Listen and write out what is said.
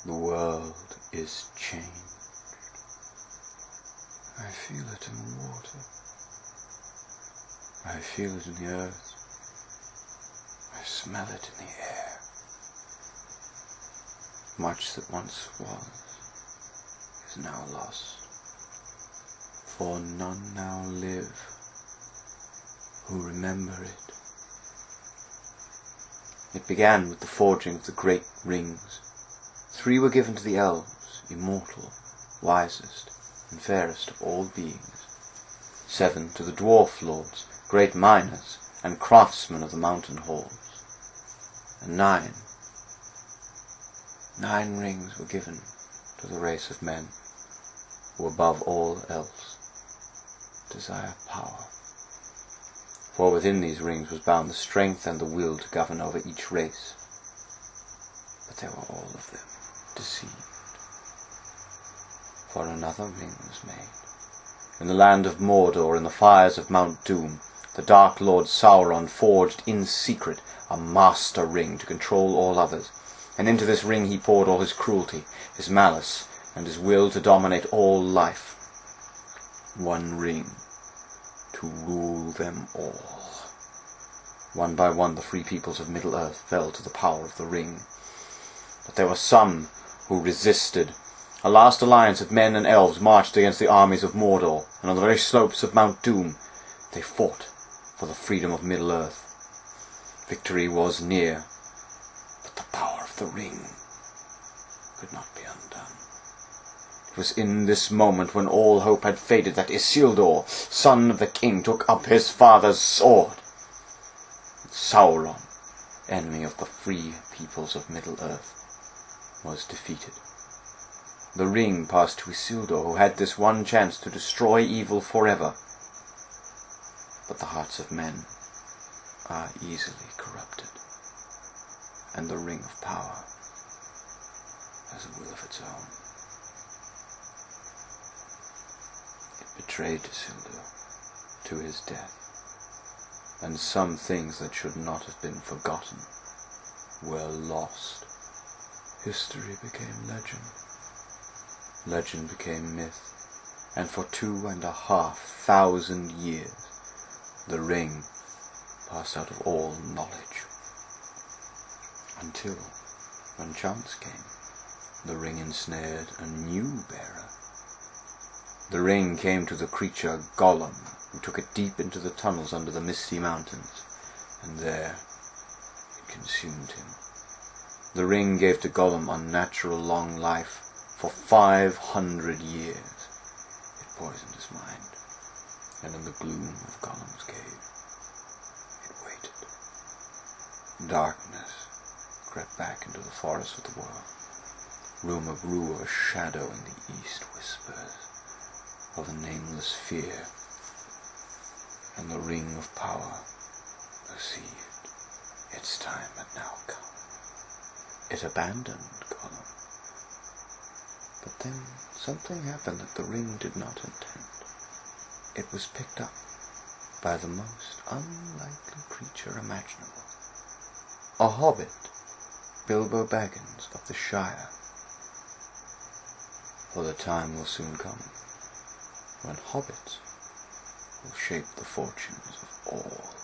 The world is changed. I feel it in the water. I feel it in the earth. I smell it in the air. Much that once was is now lost. For none now live who remember it. It began with the forging of the great rings. 3 were given to the elves, immortal, wisest, and fairest of all beings. 7 to the dwarf lords, great miners, and craftsmen of the mountain halls. And 9 rings were given to the race of men, who above all else desire power. For within these rings was bound the strength and the will to govern over each race. But they were all of them deceived. For another ring was made. In the land of Mordor, in the fires of Mount Doom, the Dark Lord Sauron forged in secret a master ring to control all others, and into this ring he poured all his cruelty, his malice, and his will to dominate all life. One ring to rule them all. One by one the free peoples of Middle-earth fell to the power of the ring. But there were some who resisted. A last alliance of men and elves marched against the armies of Mordor, and on the very slopes of Mount Doom they fought for the freedom of Middle-earth. Victory was near, but the power of the ring could not be undone. It was in this moment, when all hope had faded, that Isildur, son of the king, took up his father's sword. Sauron, enemy of the free peoples of Middle-earth, was defeated. The ring passed to Isildur, who had this one chance to destroy evil forever. But the hearts of men are easily corrupted, and the ring of power has a will of its own. It betrayed Isildur to his death, and some things that should not have been forgotten were lost. History became legend. Legend became myth, and for 2,500 years the ring passed out of all knowledge. Until, when chance came, the ring ensnared a new bearer. The ring came to the creature Gollum, who took it deep into the tunnels under the misty mountains, and there it consumed him. The ring gave to Gollum unnatural long life. For 500 years it poisoned his mind, and in the gloom of Gollum's cave it waited. Darkness crept back into the forest of the world. Rumour grew of a shadow in the east, whispers of a nameless fear, and the ring of power perceived its time had now come. It abandoned Gollum. But then something happened that the ring did not intend. It was picked up by the most unlikely creature imaginable. A hobbit, Bilbo Baggins of the Shire. For the time will soon come when hobbits will shape the fortunes of all.